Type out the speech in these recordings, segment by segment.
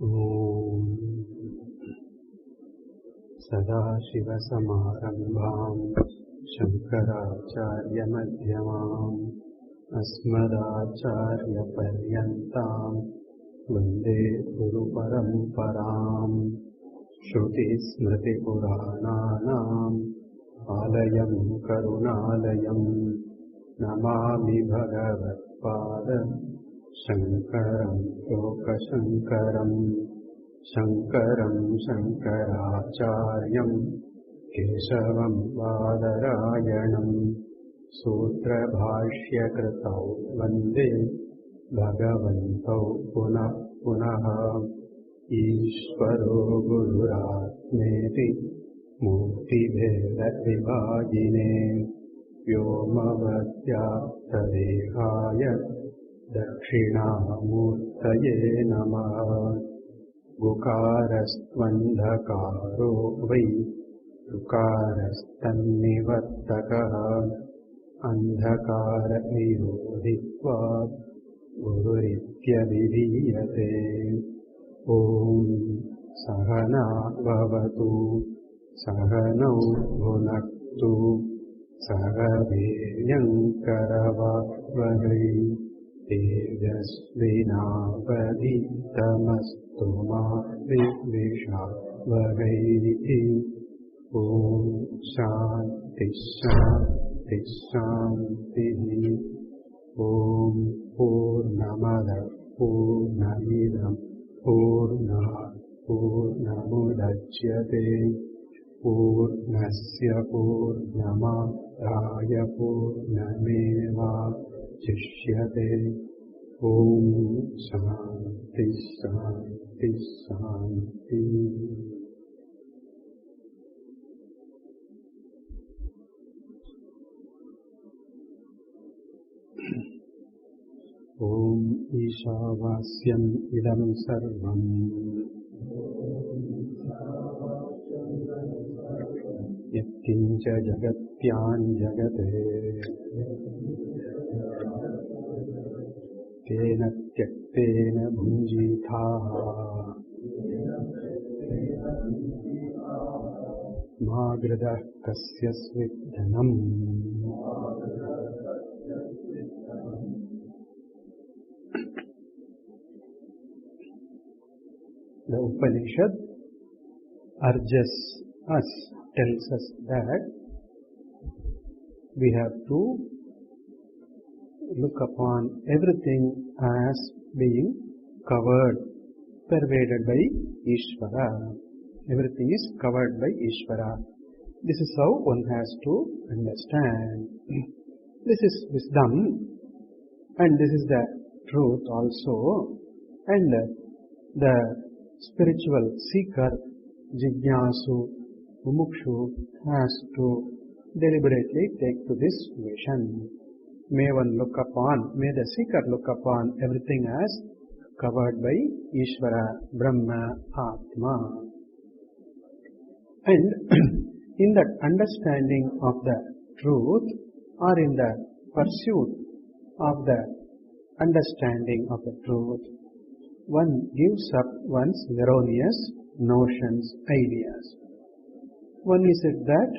ॐ सदाशिवसमारम्भां शङ्कराचार्यमध्यमाम् अस्मदाचार्यपर्यन्तां वन्दे गुरुपरम्पराम्। श्रुतिस्मृतिपुराणानाम् आलयं करुणालयं नमामि भगवत्पाद शङ्करं लोकशङ्करं शङ्करं शङ्कराचार्यं केशवं बादरायणं सूत्रभाष्यकृतौ वन्दे भगवन्तौ पुनः पुनः। ईश्वरो गुरुरात्मेति मूर्तिभेदविभागिने व्योमवद्व्याप्तदेहाय दक्षिणामूर्तये नमः। गुकारस्त्वन्धकारो वै ऋकारस्तन्निवर्तकः अन्धकारनिरोधित्वात् गुरुरित्यभिधीयते। ॐ सहना भवतु सहनौ भुनक्तु सह वीर्यङ्करवावहै तेजस्विनावधीतमस्तु मा विद्विषावहै। ॐ शान्ति शान्ति शान्तिः। ॐ पूर्णमदः पूर्णमिदं पूर्णात् पूर्णमुदच्यते पूर्णस्य पूर्णमादाय पूर्णमेवावशिष्यते। ॐ शान्ति शान्ति शान्ति। ॐ ईशावास्यम् इदं सर्वम् यत्किञ्च जगत्याञ्जगते तेन त्यक्तेन भुञ्जीथाः मा गृधः कस्य स्विद्धनम्। The Upanishad urges us, tells us that we have to look upon everything as being covered, pervaded by Ishvara. Everything is covered by Ishvara. This is how one has to understand. This is wisdom, and this is the truth also. And the spiritual seeker, Jignasu, Mumukshu, has to deliberately take to this vision. May one look upon, may the seeker look upon everything as covered by Ishvara, Brahma, Atma. And in that understanding of the truth, or in the pursuit of the understanding of the truth, one gives up one's erroneous notions, ideas. One is that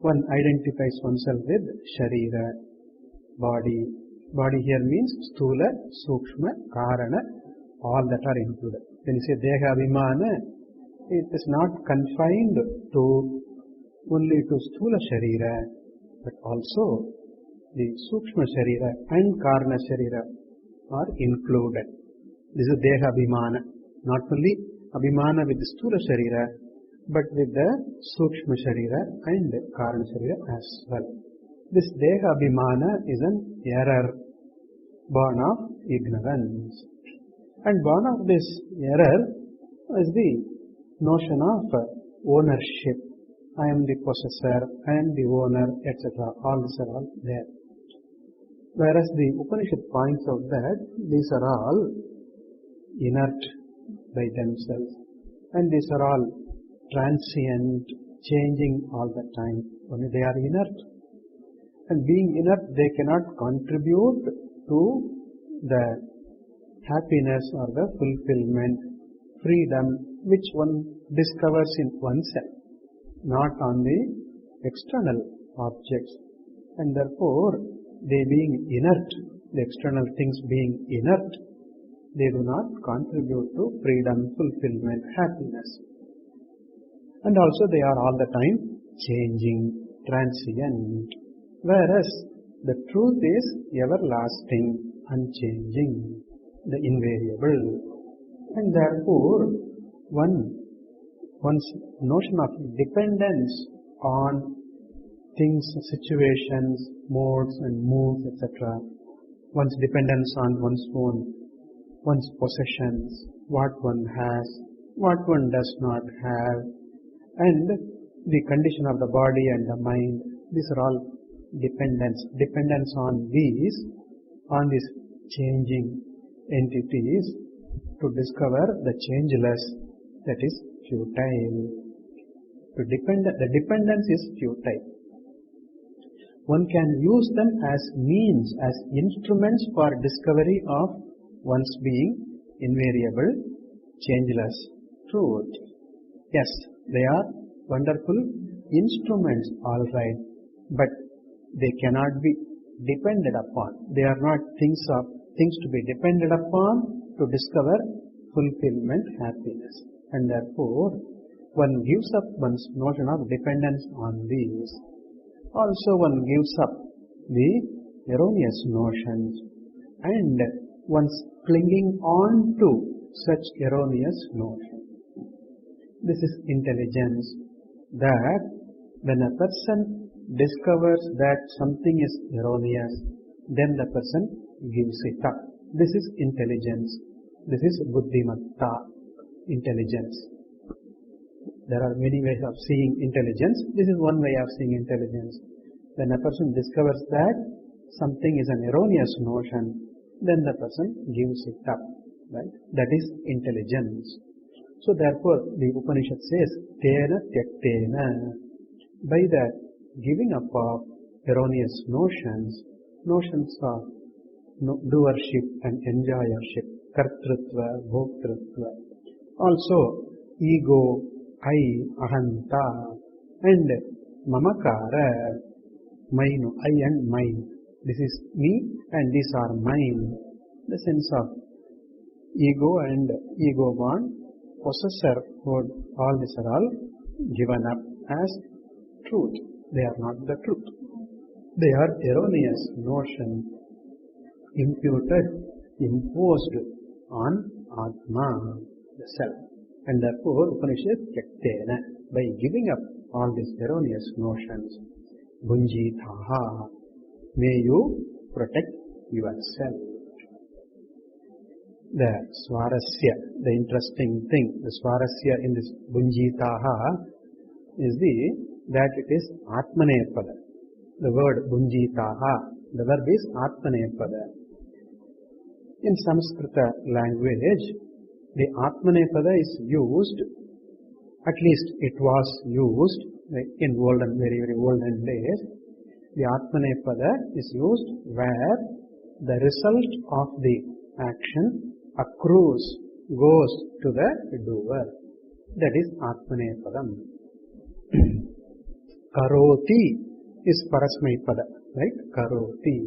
one identifies oneself with Sharira, body. Body here means Sthula, Sukshma, Karana, all that are included. When you say Deha Abhimana, it is not confined to only to Sthula Sharira, but also the Sukshma Sharira and Karana Sharira are included. This is Deha Abhimana, not only Abhimana with the Sthula Sharira, but with the Sukshma Sharira and Karana Sharira as well. This Deha Abhimana is an error, born of ignorance. And born of this error is the notion of ownership. I am the possessor, I am the owner, etc. All these are all there. Whereas the Upanishad points out that these are all inert by themselves, and these are all transient, changing all the time. Only they are inert, and being inert, they cannot contribute to the happiness or the fulfillment freedom which one discovers in oneself, not on the external objects. And therefore, they being inert, the external things being inert, they do not contribute to freedom, fulfillment, happiness. And also they are all the time changing, transient. Whereas the truth is everlasting, unchanging, the invariable. And therefore, one's notion of dependence on things, situations, modes and moods, etc., one's dependence on one's own, one's possessions, what one has, what one does not have, and the condition of the body and the mind, these are all dependence on these changing entities to discover the changeless, that is futile. The dependence is futile. One can use them as means, as instruments for discovery of one's being invariable, changeless truth. Yes, they are wonderful instruments, all right, but they cannot be depended upon. They are not things to be depended upon to discover fulfillment, happiness. And therefore, one gives up one's notion of dependence on these. Also, one gives up the erroneous notions and one's clinging on to such erroneous notions. This is intelligence, that when a person discovers that something is erroneous, then the person gives it up. This is intelligence. This is buddhimatta, intelligence. There are many ways of seeing intelligence. This is one way of seeing intelligence. When a person discovers that something is an erroneous notion, then the person gives it up. Right? That is intelligence. So therefore, the Upanishad says, Tena Tyaktena. By the giving up of erroneous notions of doership and enjoyership, kartrutva, bhoktrutva. Also, ego, I, ahanta, and mamakara, mine, I and mine. This is me and these are mine. The sense of ego and ego born, possessorhood, all these are all given up as truth. They are not the truth. They are erroneous notions imposed on Atma, the self. And therefore, Upanishad Tyaktena, by giving up all these erroneous notions, Bhunjitaha, may you protect yourself. The Swarasya, the interesting thing, the Swarasya in this Bhunjitaha is that it is Atmanepada. The word Bhunjitaha, the verb is Atmanepada. In Sanskrit language, the Atmanepada is used, at least it was used in very, very olden days. The Atmanepada is used where the result of the action accrues, goes to the doer. That is Atmanepadam. Karoti is Parasmaipada, right? Karoti.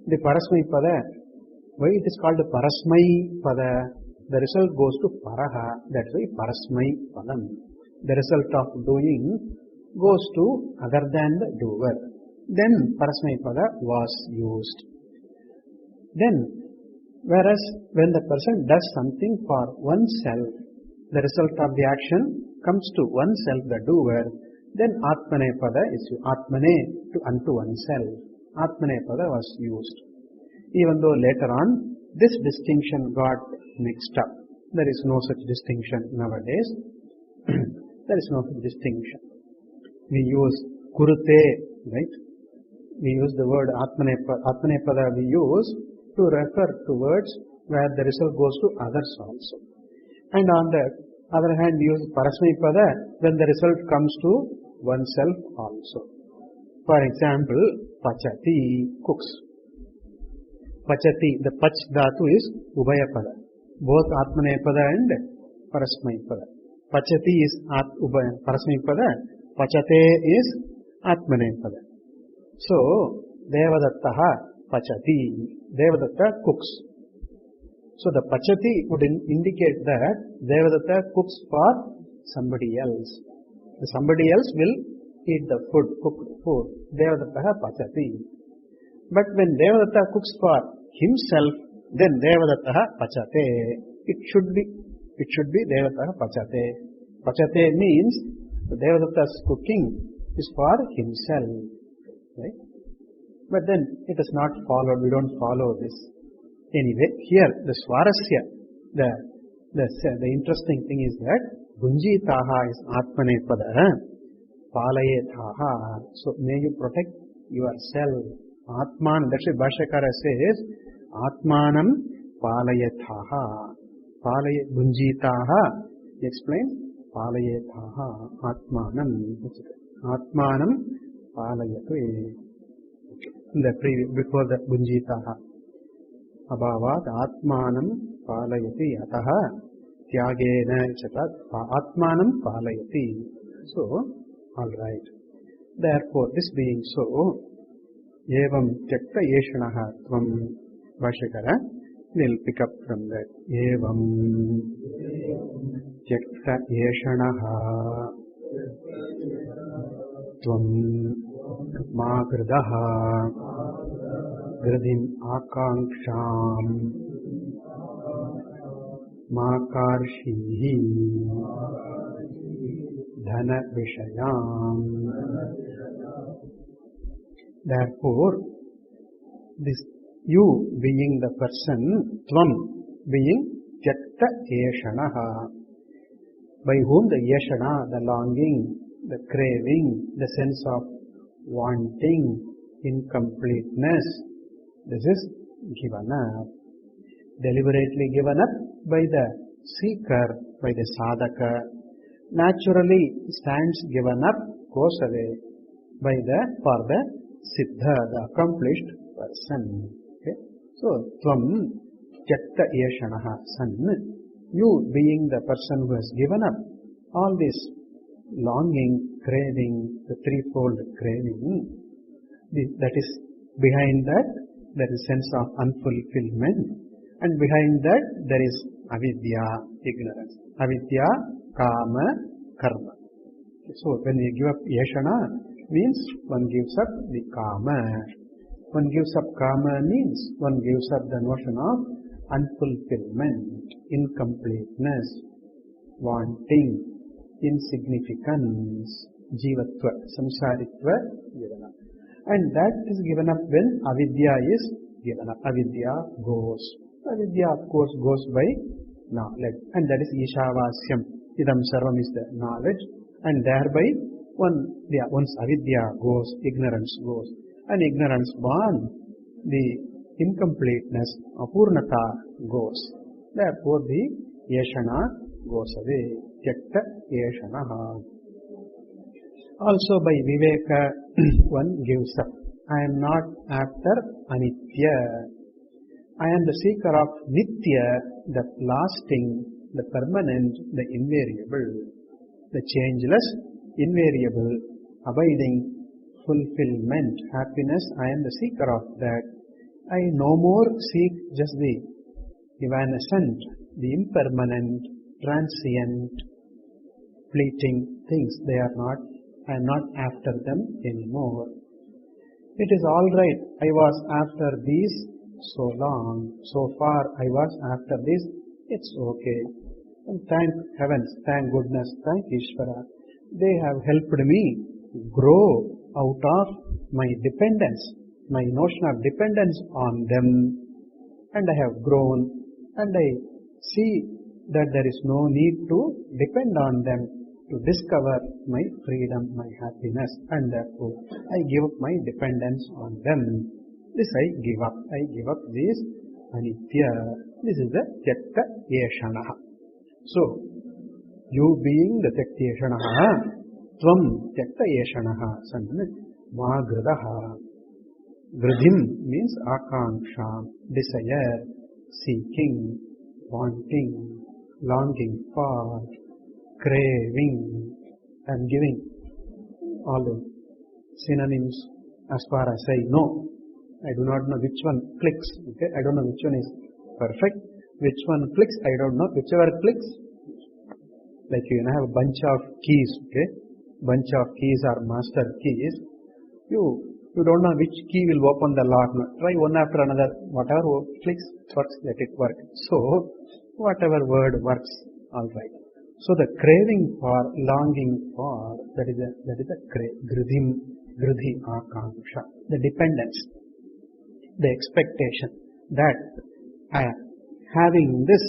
The Parasmaipada, why it is called Parasmaipada? The result goes to Paraha, that's why Parasmaipadam. The result of doing goes to other than the doer. Then Parasmaipada was used. Then, whereas when the person does something for oneself, the result of the action comes to oneself, the doer, then Atmanepada is used. Atmane, to unto oneself. Atmanepada was used. Even though later on, this distinction got mixed up. There is no such distinction nowadays. There is no such distinction. We use kurute, right? We use the word Atmanepada we use to refer to words where the result goes to others also. And on the other hand, we use Parasmaipada when the result comes to oneself also. For example, Pachati, cooks. Pachati, the Pach Dhatu is Ubhayapada. Both Atmanepada and Parasmaipada. Pachati is Parasmaipada. Pachate is Atmanepada. So, Devadattaha Pachati. Devadatta cooks. So, the Pachati would indicate that Devadatta cooks for somebody else. Somebody else will eat the food, cooked food. Devadattaha Pachati. But when Devadatta cooks for himself, then Devadattaha Pachate. It should be Devadattaha Pachate. Pachate means the Devadatta's cooking is for himself. Right? But then it is not followed. We don't follow this. Anyway, here the Swārasya, the interesting thing is that Bunjitaha is Atmanepada, Palayetaha. So may you protect yourself. Atman, that's why Bhashyakara says, Atmanam Palayetaha. Bunjitaha, he explains, Palayetaha, Atmanam. Atmanam Palayatu. Before the Bunjitaha. Abhavat Atmanam Palayati Ataha Tyagena etc. Atmanam Palayati. So, alright. Therefore, this being so, Evam Tyakta Yeshanaha Tvam Bhashyakara will pick up from that. Evam Tyakta Yeshanaha Tvam Magradaha Gradim Akanksham Makarshihi Dhana Vishayam. Therefore, this you being the person, Tvam being Tyakta Yeshanaha, by whom the Yeshana, the longing, the craving, the sense of wanting, incompleteness, this is given up. Deliberately given up by the seeker, by the sadhaka. Naturally stands given up, goes away for the siddha, the accomplished person. Okay? So, Tvam Tyakta Yeshanaha, son, you being the person who has given up all this longing, craving, the threefold craving, that is behind that there is sense of unfulfillment, and behind that there is avidya, ignorance. Avidya, kama, karma. So when you give up yeshana, means one gives up the kama. One gives up kama means one gives up the notion of unfulfillment, incompleteness, wanting, insignificance, jivatva, samsaritva, given up. And that is given up when avidya is given up. Avidya goes. Avidya, of course, goes by knowledge. And that is Īśāvāsyam. Idam sarvam is the knowledge. And thereby, once avidya goes, ignorance goes. And ignorance gone, the incompleteness, apurnata goes. Therefore, the yeshana goes away. Tyakta yeshanaha. Also by viveka, one gives up. I am not after anitya. I am the seeker of nitya, the lasting, the permanent, the invariable, the changeless, invariable, abiding, fulfillment, happiness. I am the seeker of that. I no more seek just the evanescent, the impermanent, transient, fleeting things. They are not. I am not after them anymore. It is all right. I was after these so long, so far I was after this. It's okay. And thank heavens, thank goodness, thank Ishvara. They have helped me grow out of my dependence, my notion of dependence on them. And I have grown, and I see that there is no need to depend on them to discover my freedom, my happiness, and therefore I give up my dependence on them. This I give up. I give up this anitya. This is the tyakta yeshanaha. So, you being the tyakta yeshanaha, tvam tyakta yeshanaha, son, magradaha. Gradim means akanksha, desire, seeking, wanting. longing for, craving. I am giving all the synonyms as far as I know. I do not know which one clicks. Okay, I don't know which one is perfect. Which one clicks, I don't know. Whichever clicks, like you have a bunch of keys. Okay, bunch of keys are master keys. You don't know which key will open the lock. No, try one after another. Whatever clicks works, let it work. So whatever word works, all right. So the craving for, longing for, that is a gridhi akanksha, the dependence, the expectation that having this,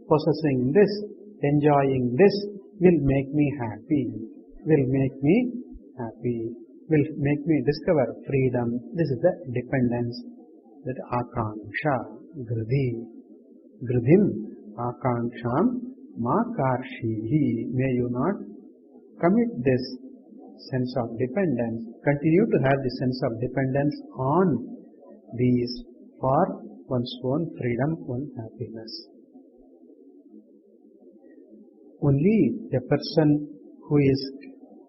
possessing this, enjoying this will make me happy, will make me discover freedom. This is the dependence, that akanksha, gridhim akanksham ma karshihi. May you not commit this sense of dependence, continue to have the sense of dependence on these for one's own freedom, one's happiness. Only a person who is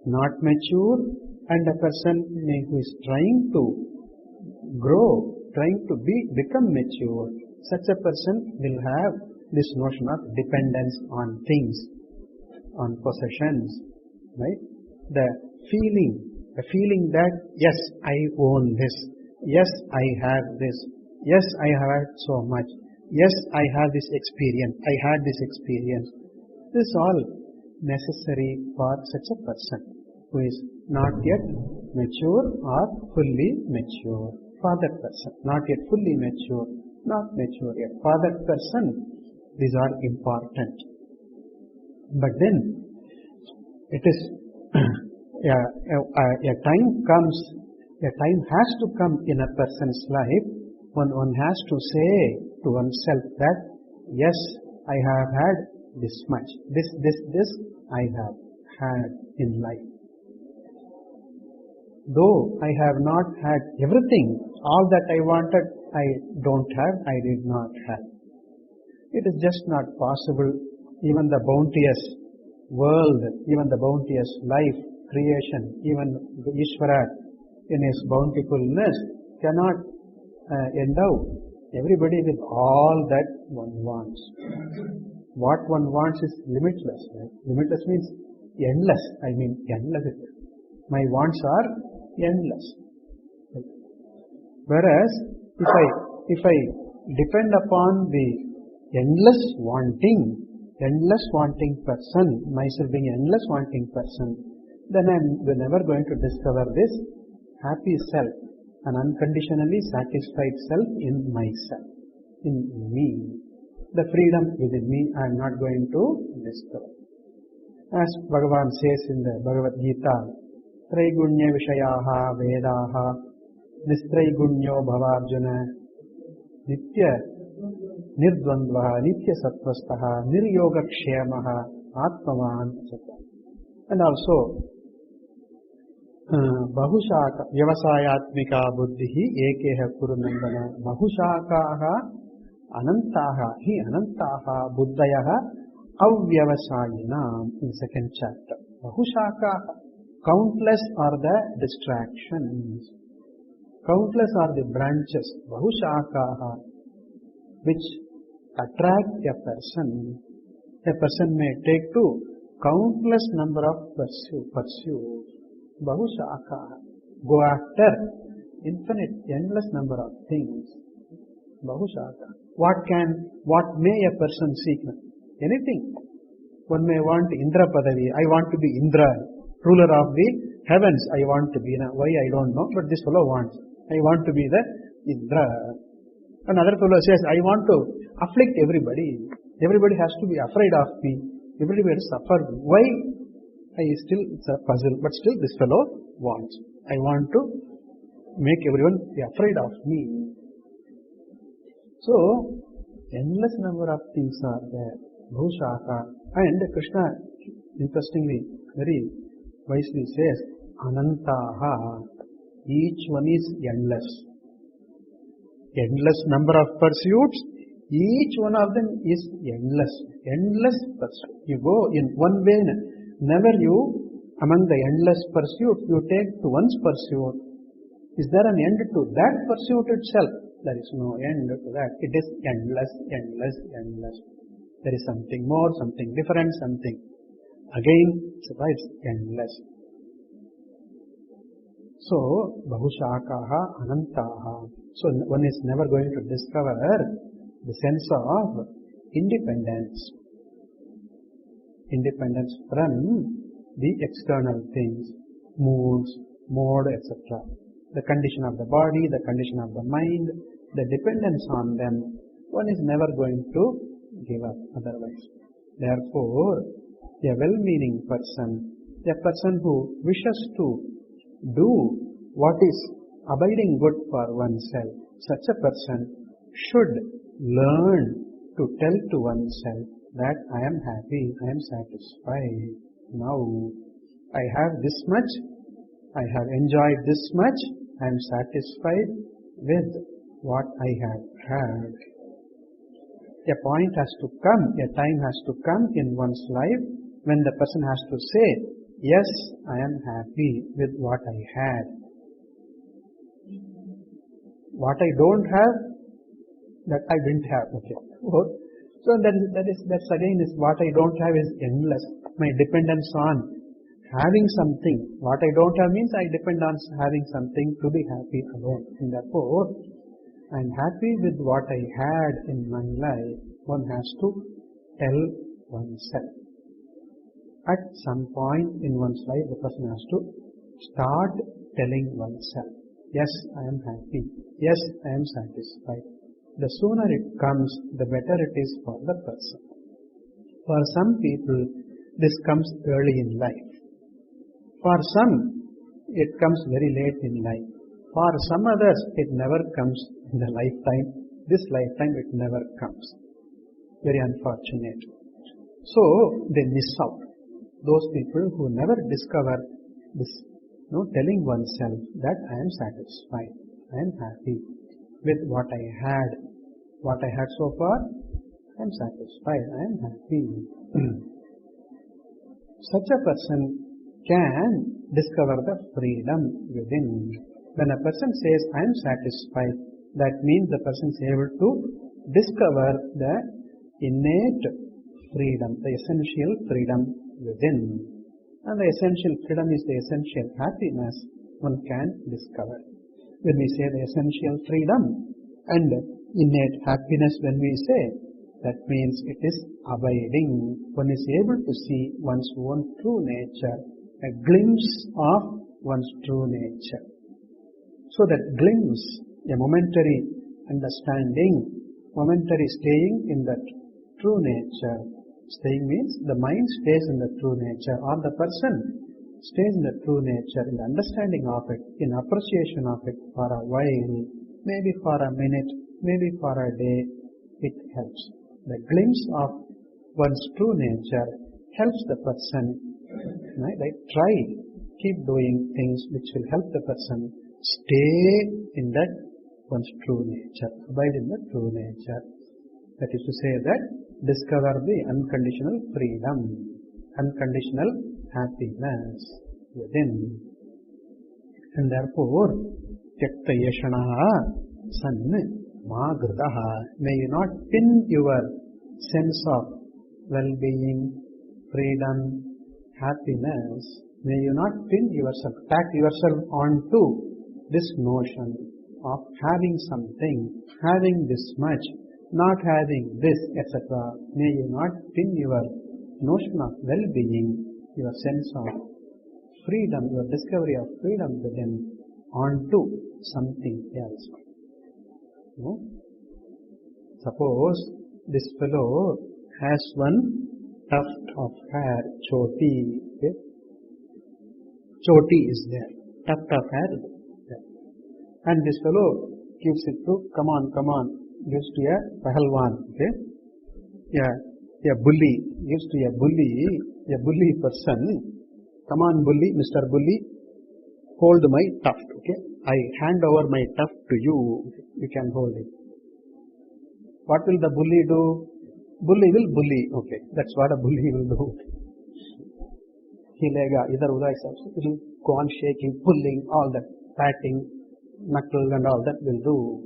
not mature and a person who is trying to grow, trying to become mature, such a person will have this notion of dependence on things, on possessions, right? The feeling that yes, I own this, yes, I have this, yes, I have had so much, yes, I have this experience, I had this experience. This is all necessary for such a person who is not yet mature or fully mature. For that person, not yet fully mature, not mature yet. For that person, these are important. But then, it is a time has to come in a person's life when one has to say to oneself that, yes, I have had this much, this I have had in life. Though I have not had everything, all that I wanted, I don't have, I did not have. It is just not possible. Even the bounteous world, even the bounteous life, creation, even Ishvara in his bountifulness cannot endow everybody with all that one wants. What one wants is limitless. Right? Limitless means endless. I mean endless. My wants are endless. Right? Whereas if I depend upon the endless wanting person, myself being an endless wanting person, then I am never going to discover this happy self, an unconditionally satisfied self in myself, in me. The freedom within me I am not going to discover. As Bhagavan says in the Bhagavad Gita, Traigunya Vishayaha Vedaha Nistraigunya Bhavarjuna Nitya Nirdvandvaha Nitya Sattvastaha Niryogakshemaha Atmavan, etc. And also Bahushaka Vyavasayatmika Buddhihi Ekeha Kurunandana Bahushakaha Anantaha Hi Anantaha Buddhayaha Avyavasayinam in second chapter. Bahushakaha, countless are the distractions, countless are the branches, Bahushakaha, which attract a person. A person may take to countless number of pursuits. Bahushakaha, go after infinite, endless number of things. Bahushaka. What may a person seek? Anything. One may want Indra Padavi. I want to be Indra, ruler of the heavens. I want to be. Why I don't know, but this fellow wants. I want to be the Indra. Another fellow says, I want to afflict everybody. Everybody has to be afraid of me. Everybody will suffer. Why? It's a puzzle, but still this fellow wants. I want to make everyone be afraid of me. So, endless number of things are there. Bhushaka. And Krishna, interestingly, very wisely says, Anantaha. Each one is endless. Endless number of pursuits, Each one of them is endless pursuit. You go in one way, never you, among the endless pursuit, you take to one's pursuit. Is there an end to that pursuit itself? There is no end to that. It is endless. There is something more, something different, something again, so it's endless. So, bahushakaha anantaha. So, one is never going to discover the sense of independence. Independence from the external things, moods, mode, etc. The condition of the body, the condition of the mind, the dependence on them, one is never going to give up otherwise. Therefore, a well-meaning person, a person who wishes to do what is abiding good for oneself, such a person should learn to tell to oneself that I am happy, I am satisfied. Now, I have this much, I have enjoyed this much, I am satisfied with what I have had. A point has to come, a time has to come in one's life when the person has to say, yes, I am happy with what I had. What I don't have, that I didn't have. Okay. So that's again is what I don't have is endless. My dependence on having something. What I don't have means I depend on having something to be happy alone. And therefore, I am happy with what I had in my life. One has to tell oneself. At some point in one's life, the person has to start telling oneself, yes, I am happy. Yes, I am satisfied. The sooner it comes, the better it is for the person. For some people, this comes early in life. For some, it comes very late in life. For some others, it never comes in the lifetime. This lifetime, it never comes. Very unfortunate. So, they miss out. Those people who never discover this, telling oneself that I am satisfied, I am happy with what I had so far, I am satisfied, I am happy. Such a person can discover the freedom within. When a person says I am satisfied, that means the person is able to discover the innate freedom, the essential freedom within. And the essential freedom is the essential happiness one can discover. When we say the essential freedom and innate happiness, when we say, that means it is abiding. One is able to see one's own true nature, a glimpse of one's true nature. So that glimpse, a momentary understanding, momentary staying in that true nature. Staying means the mind stays in the true nature, or the person stays in the true nature, in the understanding of it, in appreciation of it for a while, maybe for a minute, maybe for a day. It helps. The glimpse of one's true nature helps the person, try, keep doing things which will help the person stay in that one's true nature, abide in the true nature. That is to say that discover the unconditional freedom, unconditional happiness within. And therefore, Tyakta Yeshanaha San Magradaha, may you not pin your sense of well-being, freedom, happiness, may you not pin yourself, tack yourself onto this notion of having something, having this much, not having this, etc. May you not pin your notion of well-being, your sense of freedom, your discovery of freedom within, onto something else. No? Suppose this fellow has one tuft of hair, choti. Okay? Choti is there, tuft of hair is there. And this fellow gives it to, come on, gives to a pahalwan, okay? A bully, gives to a bully person, come on bully, Mr. Bully, hold my tuft, okay? I hand over my tuft to you, you can hold it. What will the bully do? Bully will bully. Okay, that's what a bully will do. Hilega, either Uday says, it will go on shaking, pulling, all that, patting, knuckles and all that will do.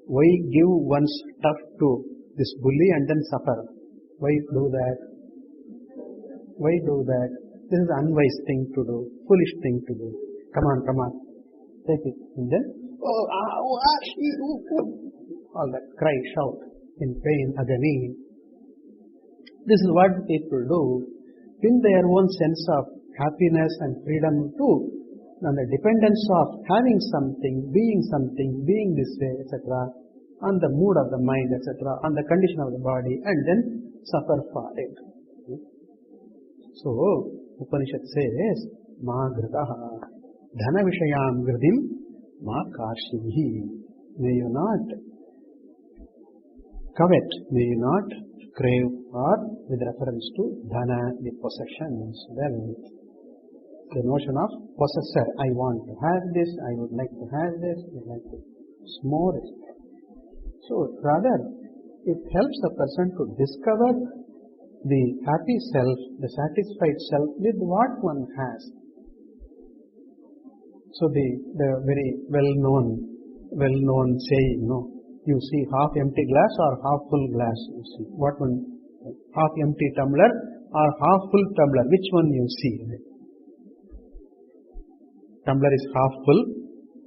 Why give one's stuff to this bully and then suffer? Why do that? Why do that? This is an unwise thing to do, foolish thing to do. Come on, take it. And then, all that, cry, shout, in pain, agony. This is what people do. In their own sense of happiness and freedom too, and the dependence of having something, being this way, etc., on the mood of the mind, etc., on the condition of the body, and then suffer for it. So, Upanishad says, Ma gritaha, dhana vishayam gridim, ma karshihi. May you not covet, may you not crave, or with reference to dhana, the possessions, wealth. The notion of possessor, I want to have this, I would like to have this, I would like to more. So rather, it helps a person to discover the happy self, the satisfied self with what one has. So the very well-known saying, you see half empty glass or half full glass, you see. What one? Half empty tumbler or half full tumbler, which one you see? Tumbler is half full,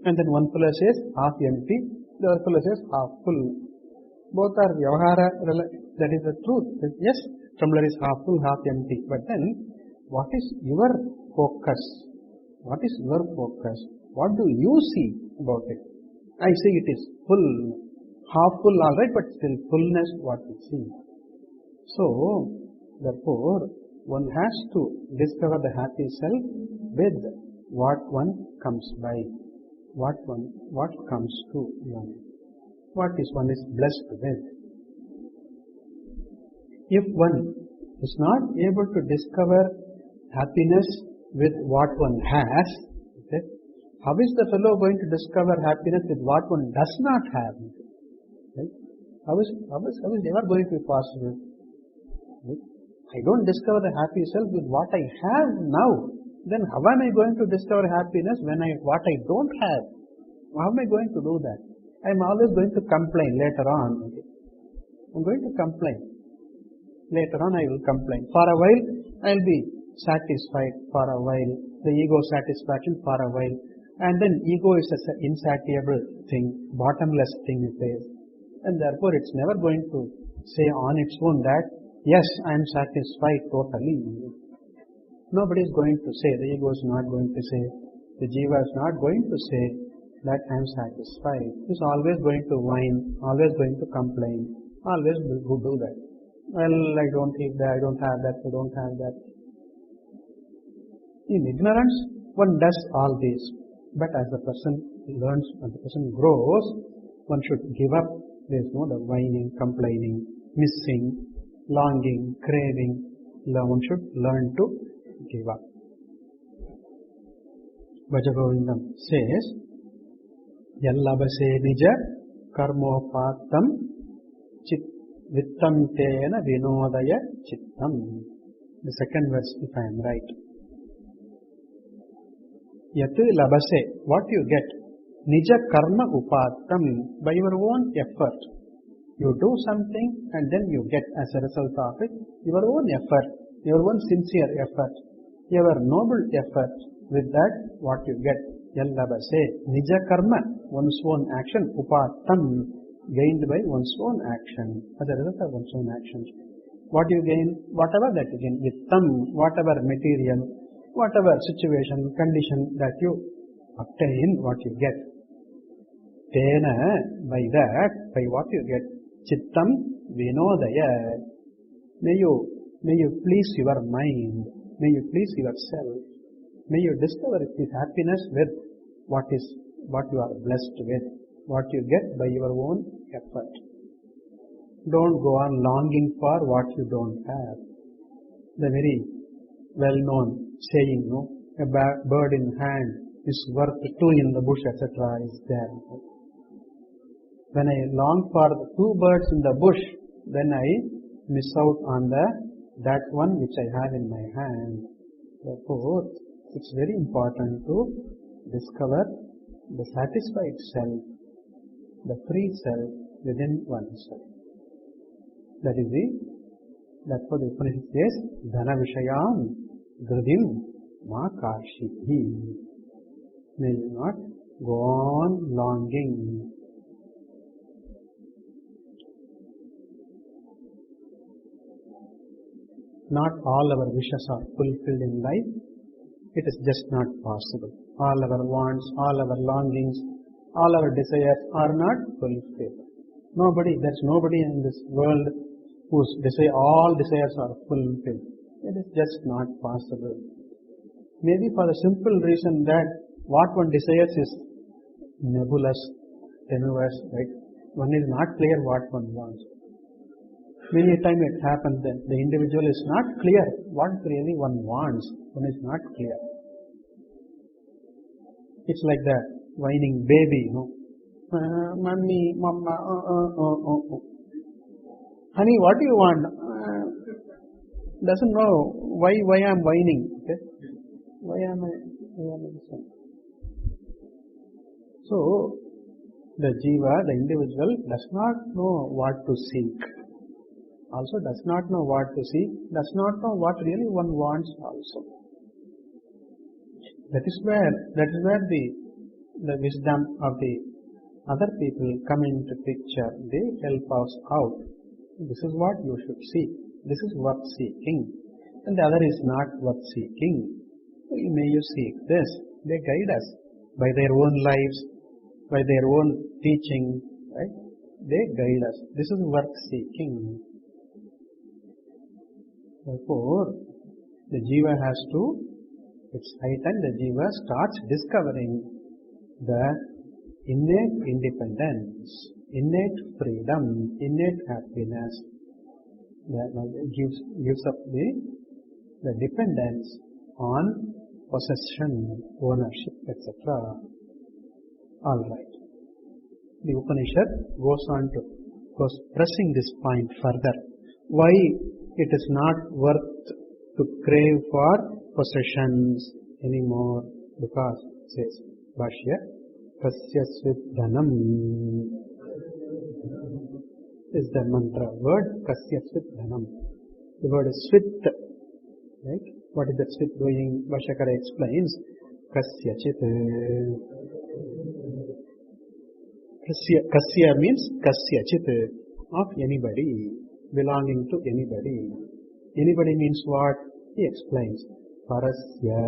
and then one fellow says half empty, the other fellow says half full. Both are vyavahara, that is the truth. Yes, tumbler is half full, half empty. But then, what is your focus? What is your focus? What do you see about it? I say it is full, half full, alright, but still fullness, what we see. So, therefore, one has to discover the happy self with what one comes by, what comes to one, what is one is blessed with. If one is not able to discover happiness with what one has, okay, how is the fellow going to discover happiness with what one does not have? Right? How is ever going to be possible? Right? I don't discover the happy self with what I have now. Then how am I going to discover happiness when what I don't have? How am I going to do that? I am always going to complain later on. Okay? I am going to complain. Later on I will complain. For a while I will be satisfied, for a while the ego satisfaction, for a while. And then ego is an insatiable thing, bottomless thing it is. And therefore it's never going to say on its own that, yes, I am satisfied totally. Nobody is going to say, the ego is not going to say, the jiva is not going to say that I am satisfied. It is always going to whine, always going to complain, always will do that. Well, I don't eat that, I don't have that, I don't have that. In ignorance, one does all these. But as the person learns, as the person grows, one should give up. There is no the whining, complaining, missing, longing, craving. One should learn to give up. Vajagovindam says, Yallabase nija karmopatam chit vittam tena vinodaya chittam. The second verse, if I am right. Yatu labase, what you get, nija karma upatam, by your own effort. You do something and then you get as a result of it, your own effort, your own sincere effort, your noble effort. With that, what you get, yallabase, nija karma, one's own action, upatam, gained by one's own action, as a result of one's own actions. What you gain, whatever that you gain, yittam, whatever material, whatever situation, condition that you obtain, what you get. Tena, by that, by what you get, chittam vinodaya. May you please your mind, may you please yourself, may you discover this happiness with what you are blessed with, what you get by your own effort. Don't go on longing for what you don't have. The very well-known saying, a bird in hand is worth two in the bush, etc. is there. When I long for the two birds in the bush, then I miss out on that one which I have in my hand. Therefore, it's very important to discover the satisfied self, the free self within oneself. That's what the Upanishad says, Dhana Vishayam Gridim Ma Karshihi. May you not go on longing. Not all our wishes are fulfilled in life. It is just not possible. All our wants, all our longings, all our desires are not fulfilled. There's nobody in this world whose all desires are fulfilled. It is just not possible. Maybe for the simple reason that what one desires is nebulous, tenuous, right? One is not clear what one wants. Many a time it happens that the individual is not clear what really one wants. One is not clear. It's like that whining baby, Mommy, Mama, Honey, what do you want? Doesn't know why I'm whining. Okay? Why am I listening? So, the jiva, the individual, does not know what to seek. Also does not know what to seek, does not know what really one wants also. That is where the wisdom of the other people come into picture. They help us out. This is what you should seek. This is worth seeking. And the other is not worth seeking. May you seek this. They guide us by their own lives, by their own teaching. Right? They guide us. This is worth seeking. Therefore, the jiva has to, it's high time the jiva starts discovering the innate independence, innate freedom, innate happiness that gives up the dependence on possession, ownership, etc. Alright. The Upanishad goes pressing this point further. Why it is not worth to crave for possessions anymore? Because it says, Bhashya, Kasya Swidhanam is the mantra word, Kasya Swidhanam. The word is Swit, right? What is that Swit doing? Bhashyakara explains, Kasya Chit. Kasya means Kasya Chit, of anybody, belonging to anybody. Anybody means what? He explains. Parasya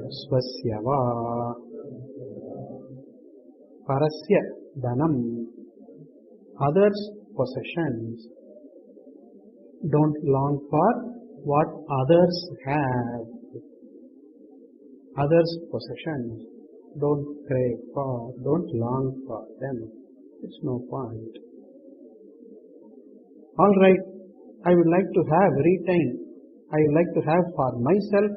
Swasya Va Parasya Dhanam, others' possessions. Don't long for what others have. Others' possessions. Don't crave for, don't long for them. It's no point. Alright, I would like to have retain. I would like to have for myself.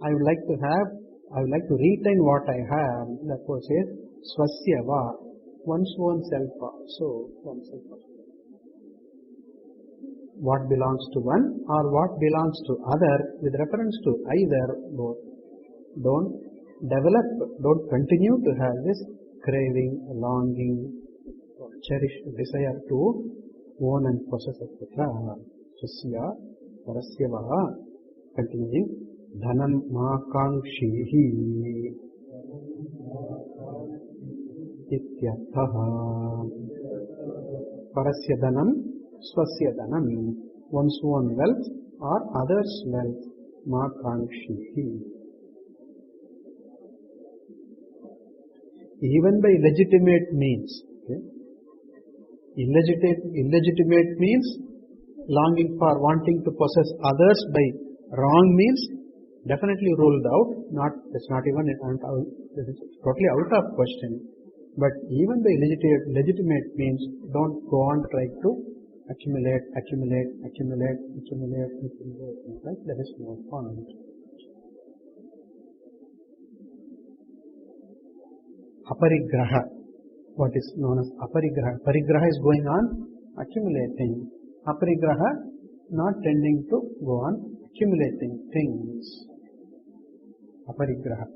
I would like to retain what I have. Therefore says, Swasya Va, one's own self also, oneself also. What belongs to one or what belongs to other, with reference to either, both. Don't continue to have this craving, longing, cherished desire to own and possess, etc. Swasya, Parasya Va, continuing, Dhanam Makangshihi Ityarthaha. Parasya Dhanam, Swasya Dhanam, one's own wealth or others' wealth, Makangshihi. Even by legitimate means. Okay? Illegitimate means longing for, wanting to possess others by wrong means, definitely ruled out. It's not even, it's totally out of question. But even by legitimate means, don't go on try to accumulate. Right? There is no point. Aparigraha. what is known as aparigraha. Parigraha is going on accumulating. Aparigraha not tending to go on accumulating things. Aparigraha.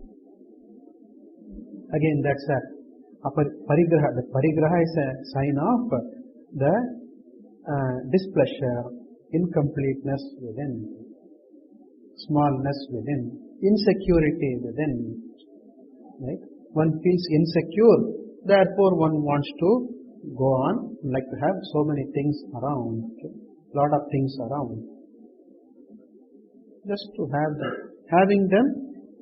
Again, that's a parigraha. The parigraha is a sign of the displeasure, incompleteness within, smallness within, insecurity within. Right? One feels insecure, therefore one wants to go on, like to have so many things around, lot of things around. Just to have them. Having them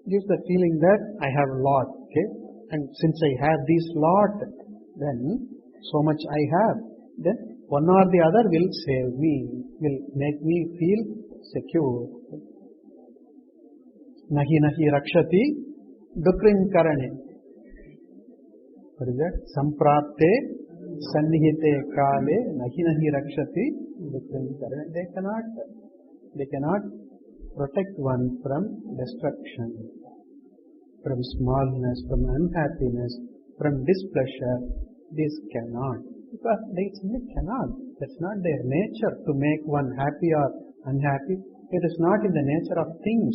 gives the feeling that I have a lot, okay? And since I have this lot, then so much I have, then one or the other will save me, will make me feel secure. Nahi nahi rakshati dukrim karane. What is that? Samprapte sannihite kale nahi nahi rakshati dukrim karane. They cannot protect one from destruction, from smallness, from unhappiness, from displeasure. This cannot. Because they simply cannot. That's not their nature to make one happy or unhappy. It is not in the nature of things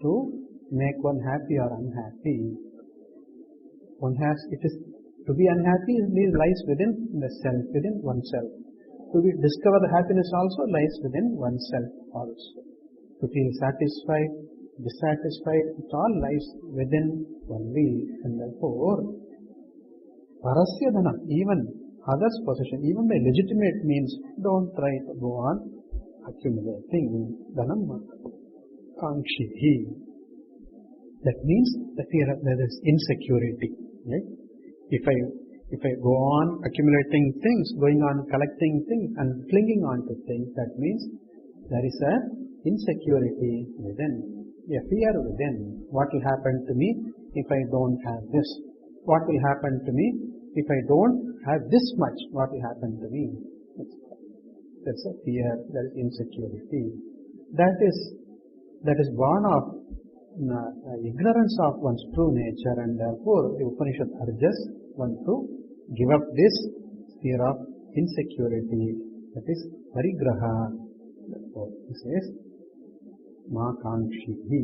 to make one happy or unhappy. It is to be unhappy lies within the self, within oneself. To discover the happiness also lies within oneself also. To feel satisfied, dissatisfied, it all lies within only. And therefore, parasya dhanam, even others' possession, even by legitimate means, don't try to go on accumulating dhanam kangshihi. That means the fear of there is insecurity. Right? If I go on accumulating things, going on collecting things and clinging on to things, that means there is a insecurity within, a fear within. What will happen to me if I don't have this? What will happen to me if I don't have this much? What will happen to me? That's a fear, that is insecurity. That is born of ignorance of one's true nature, and therefore the Upanishad urges one to give up this fear of insecurity. That is parigraha. Therefore, he says, ma kangshihi.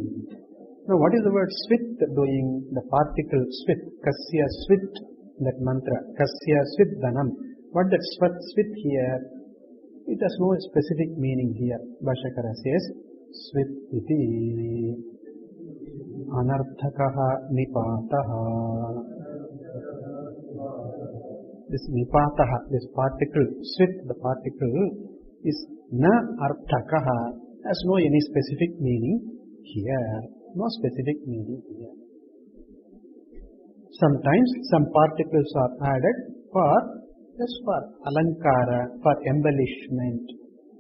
Now, what is the word swit doing? The particle swit, kasya swit, that mantra, kasya swit dhanam. What that swit here? It has no specific meaning here. Bhashyakara says, swit iti anarthakaha nipataha. This nipataha, this particle, swit, the particle, is na arthakaha, has no any specific meaning here. No specific meaning here. Sometimes some particles are added just for alankara, for embellishment,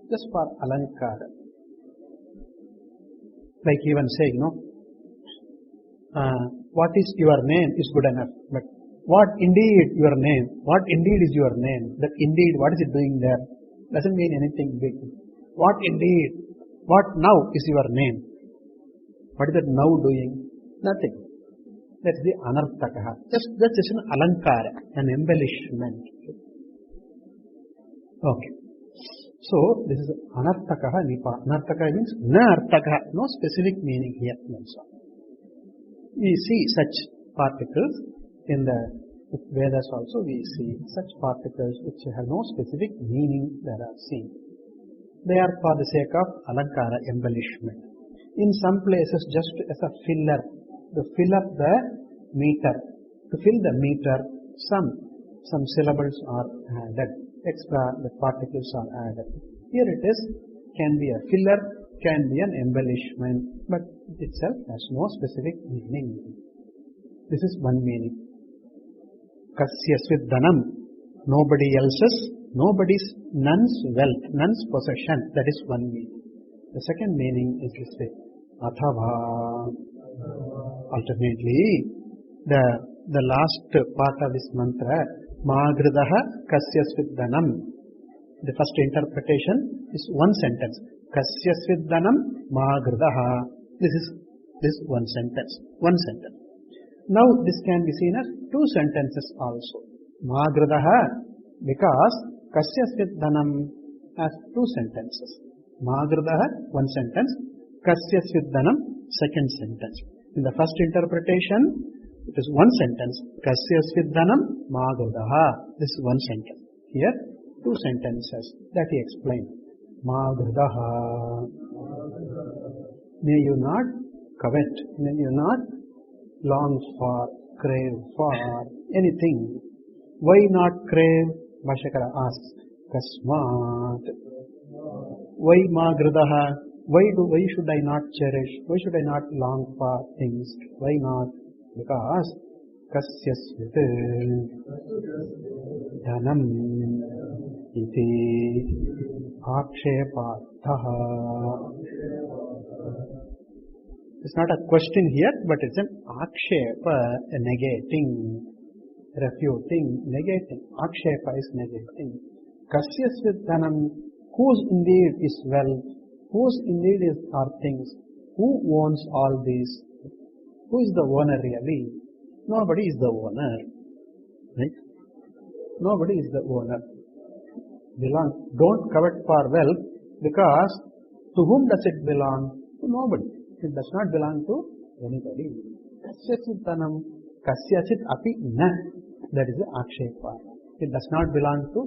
just for alankara. Like even saying, what is your name is good enough, but what indeed your name? What indeed is your name? That indeed, what is it doing there? Doesn't mean anything big. What indeed? What now is your name? What is that now doing? Nothing. That's the anarthakaha. That's just an alankara, an embellishment. Okay. So, this is anarthakaha nipa. Anarthakaha means na arthakaha. No specific meaning here. We see such particles in the Vedas also. We see such particles which have no specific meaning that are seen. They are for the sake of alankara, embellishment. In some places just as a filler, to fill up the meter. To fill the meter, some syllables are added. Extra, the particles are added. Here it is, can be a filler, can be an embellishment, but itself has no specific meaning. This is one meaning. Kasya svidhanam, nobody else's, none's wealth, none's possession. That is one meaning. The second meaning is this way. Athava. Alternately, the last part of this mantra, Magridaha Kasya Svidhanam. The first interpretation is one sentence. Kasya Svidhanam Magridaha. This is one sentence. One sentence. Now this can be seen as two sentences also. Magradaha, because Kasyasya Dhanam has two sentences. Magradaha, one sentence. Kasyasya Dhanam, second sentence. In the first interpretation, it is one sentence. Kasyasya Dhanam Magradaha. This is one sentence. Here, two sentences that he explained. Magradaha. May you not covet, may you not long for, crave for anything. Why not crave? Bhashyakara asks. Kasmat. Why Magradaha? Why should I not cherish? Why should I not long for things? Why not? Because Kasyasvit Dhanam iti Aksheparthaha. It's not a question here, but it's an Akshepa, negating, refuting, negating. Akshepa is negating. Kasyasvit Dhanam, whose indeed is wealth, whose indeed are things, who owns all these? Who is the owner really? Nobody is the owner. Right? Nobody is the owner. Don't covet for wealth, because to whom does it belong? To nobody. It does not belong to anybody. Kasyachit dhanam, kasyachit api na. That is the akshepa. It does not belong to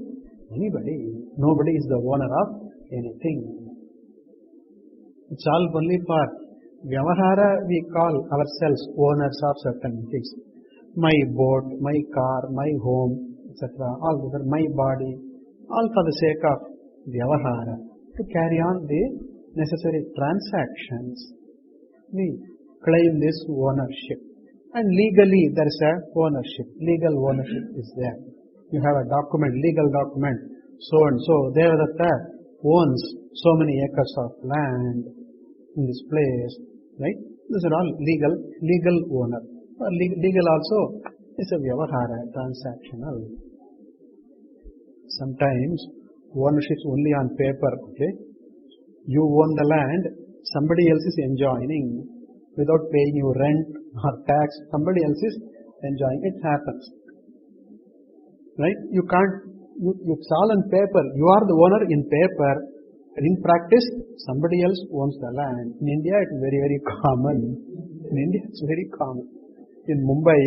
anybody. Nobody is the owner of anything. It's all only for Vyavahara. We call ourselves owners of certain things. My boat, my car, my home, etc. All over my body. All for the sake of Vyavahara. To carry on the necessary transactions. We claim this ownership. And legally there is a ownership. Legal ownership is there. You have a document, legal document. So and so, Devadatta owns so many acres of land in this place. Right? These are all legal owner. Legal also is a Vyavahara, transactional. Sometimes ownership is only on paper. Okay? You own the land, somebody else is enjoying without paying you rent or tax. Somebody else is enjoying. It happens. Right? You can't, it's all on paper. You are the owner in paper. In practice, somebody else owns the land. In India, it is very, very common. In India, it's very common. In Mumbai,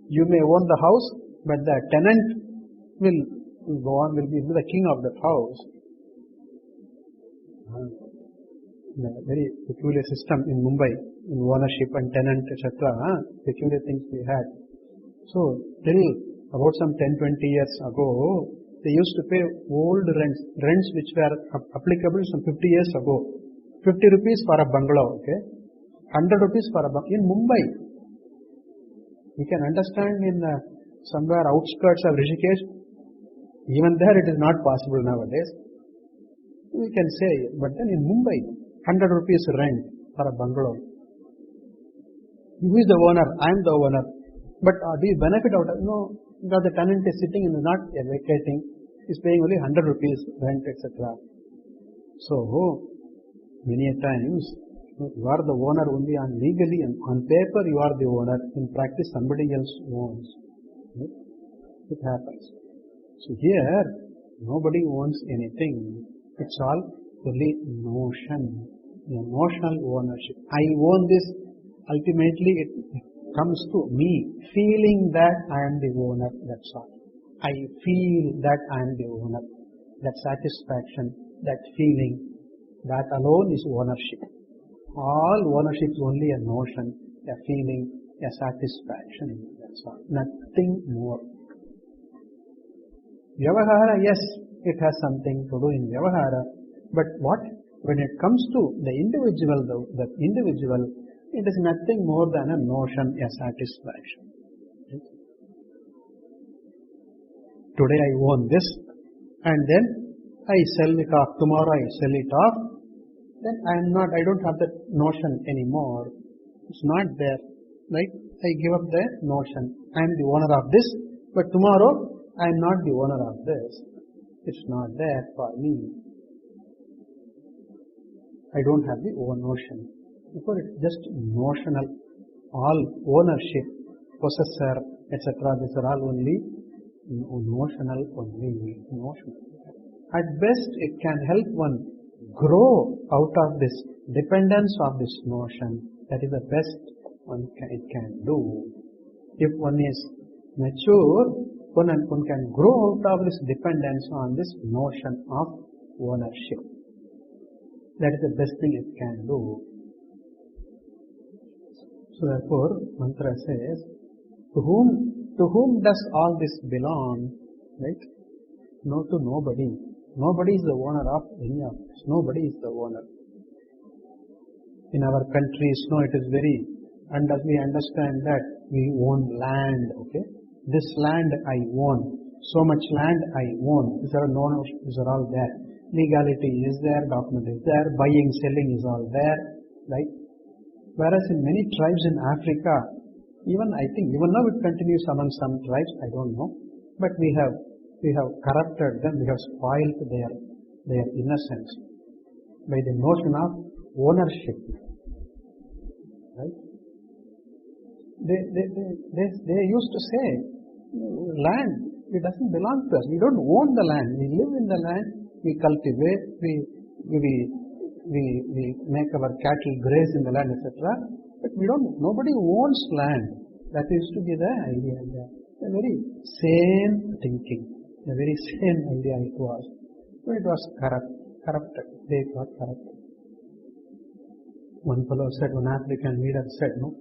you may own the house, but the tenant will be the king of that house. A very peculiar system in Mumbai, in ownership and tenant, etc. Peculiar things we had. So, till about some 10-20 years ago, they used to pay old rents which were applicable some 50 years ago. 50 rupees for a bungalow, okay? 100 rupees for a bungalow. In Mumbai, you can understand in somewhere outskirts of Rishikesh, even there it is not possible nowadays. We can say, but then in Mumbai, 100 rupees rent for a bungalow. Who is the owner? I am the owner. But do you benefit out of it? No, because the tenant is sitting and is not vacating. He is paying only 100 rupees rent, etc. So, many times, you are the owner only on legally, and on paper you are the owner. In practice, somebody else owns. Right? It happens. So here, nobody owns anything. It's all only notion, emotional ownership. I own this. Ultimately, it comes to me, feeling that I am the owner. That's all. I feel that I am the owner. That satisfaction, that feeling, that alone is ownership. All ownership is only a notion, a feeling, a satisfaction. That's all. Nothing more. Vyavahara, yes, it has something to do in Vyavahara. But what? When it comes to the individual, it is nothing more than a notion, a satisfaction. Today I own this, and then I sell it off. Tomorrow I sell it off. Then I don't have that notion anymore. It's not there. Right? I give up the notion. I am the owner of this, but tomorrow I am not the owner of this. It's not there for me. I don't have the own notion. Because it's just notional. All ownership, possessor, etc. These are all only notional only. Notional. At best, it can help one grow out of this dependence of this notion. That is the best it can do. If one is mature, one can grow out of this dependence on this notion of ownership. That is the best thing it can do. So therefore, mantra says, to whom does all this belong? Right? No, to nobody. Nobody is the owner of any of this. Nobody is the owner. In our countries, no, it is very, and as we understand that we own land, okay? This land I own, so much land I own. These are all there. Legality is there, document is there, buying, selling is all there, right? Whereas in many tribes in Africa, even now it continues among some tribes, I don't know, but we have corrupted them, we have spoiled their innocence by the notion of ownership. Right? They used to say, land, it doesn't belong to us. We don't own the land. We live in the land, we cultivate, we make our cattle graze in the land, etc. But nobody owns land. That used to be the idea there. A very sane thinking. A very sane idea it was. So it was corrupted. They got corrupted. One fellow said, one African leader said, no,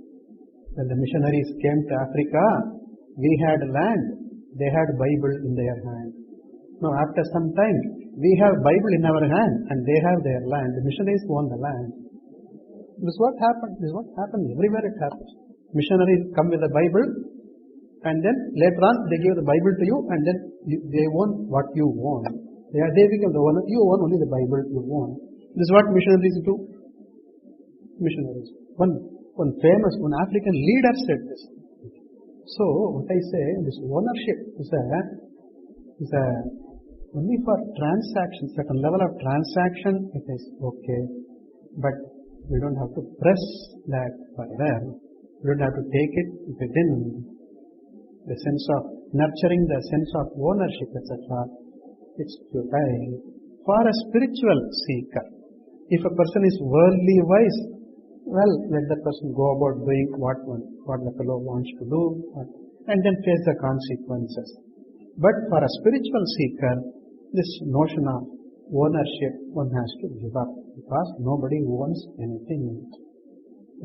when the missionaries came to Africa, we had land, they had Bible in their hand. Now after some time, we have Bible in our hand and they have their land. The missionaries own the land. This is what happened. This is what happened. Everywhere it happens. Missionaries come with the Bible and then later on they give the Bible to you and then they own what you own. They become the owner. You own only the Bible you own. This is what missionaries do. Missionaries. One African leader said this. So what I say, this ownership is only for transaction, certain level of transaction it is okay, but we don't have to press that further. We don't have to take it within the sense of nurturing the sense of ownership, etc. It's futile. For a spiritual seeker, if a person is worldly wise, well, let that person go about doing what the fellow wants to do and then face the consequences. But for a spiritual seeker, this notion of ownership one has to give up because nobody owns anything.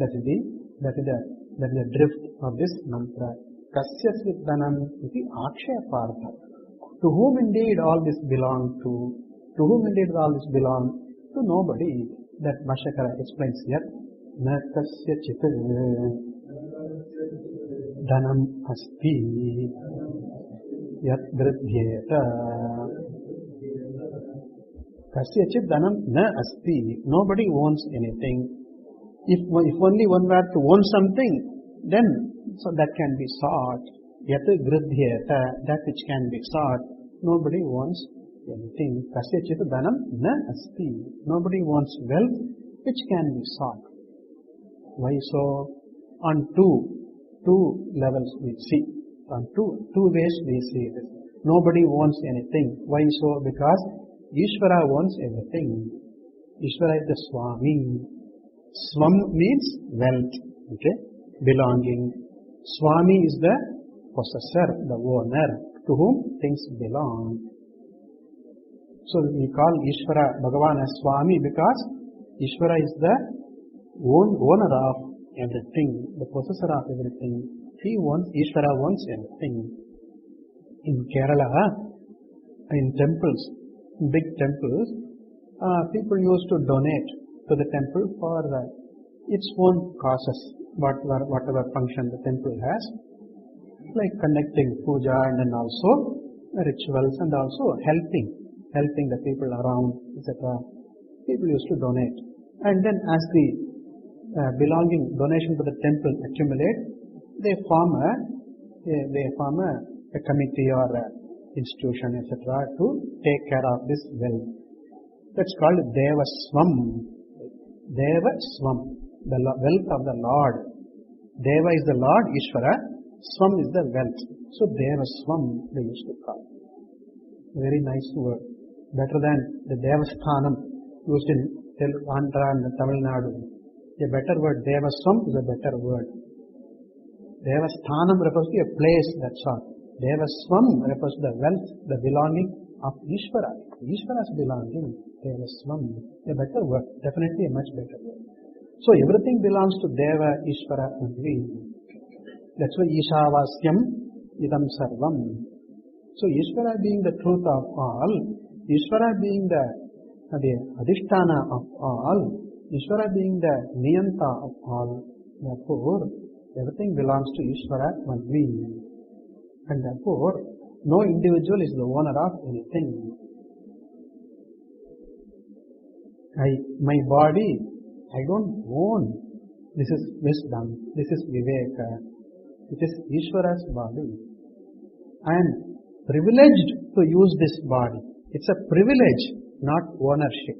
That is the drift of this mantra. Kasya svidhanam iti akshayapartha. To whom indeed all this belong to? To whom indeed all this belong? To nobody. That Bhashyakara explains here. Na kasya chit dhanam asti yat vridhyeta. Kasya chit dhanam na asti. Nobody owns anything. If only one were to own something, then so that can be sought. Yat vridhyeta. That which can be sought. Nobody owns anything. Kasya chit dhanam na asti. Nobody wants wealth which can be sought. Why so? On two levels we see. On two ways we see this. Nobody owns anything. Why so? Because Ishvara owns everything. Ishvara is the Swami. Swam means wealth, okay, belonging. Swami is the possessor, the owner, to whom things belong. So we call Ishvara, Bhagavan as Swami because Ishvara is the owner of everything, the possessor of everything. Ishvara owns everything. In Kerala, in temples, big temples, people used to donate to the temple for its own causes, whatever function the temple has, like conducting puja and then also rituals and also helping the people around, etc. People used to donate. And then as the donation to the temple accumulate, they form a committee or institution, etc. to take care of this wealth. That's called Devaswam. Devaswam, the wealth of the Lord. Deva is the Lord, Ishvara. Swam is the wealth. So Deva Swam they used to call. Very nice word. Better than the Devasthanam used in Andhra and Tamil Nadu. A better word, Deva Swam is a better word. Devasthanam refers to a place, that's all. Deva Swam refers to the wealth, the belonging of Ishvara. Ishvara's belonging, Deva Swam. A better word, definitely a much better word. So everything belongs to Deva, Ishvara only. That's why Īśāvāsyam idam sarvam. So Ishvara being the truth of all, Ishvara being the Adhisthana of all, Ishvara being the Niyanta of all, therefore everything belongs to Ishvara only. And therefore no individual is the owner of anything. My body, I don't own. This is wisdom, this is Viveka. It is Ishvara's body. I am privileged to use this body. It's a privilege, not ownership.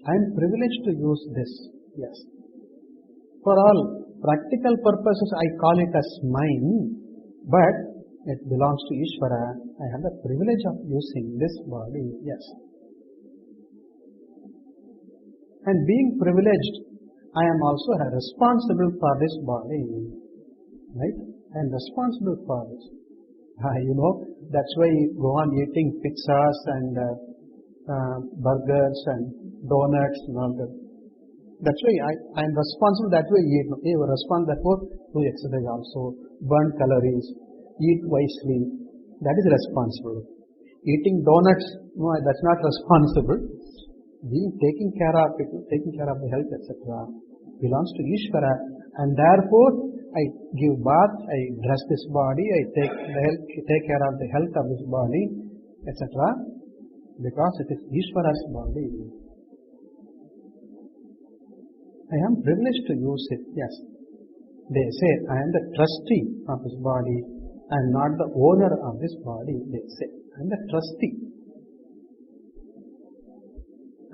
I am privileged to use this. Yes. For all practical purposes, I call it as mine, but it belongs to Ishvara. I have the privilege of using this body. Yes. And being privileged, I am also responsible for this body. Right? I am responsible for this. That's why you go on eating pizzas and burgers and donuts and all that. That's why I am responsible. That way you are responsible. Therefore, do exercise also. Burn calories. Eat wisely. That is responsible. Eating donuts, no, that's not responsible. Taking care of people, taking care of the health, etc. belongs to Ishvara. And therefore, I give bath, I dress this body, I take care of the health of this body, etc. Because it is Ishvara's body. I am privileged to use it, yes. They say, I am the trustee of this body, I am not the owner of this body, they say. I am the trustee.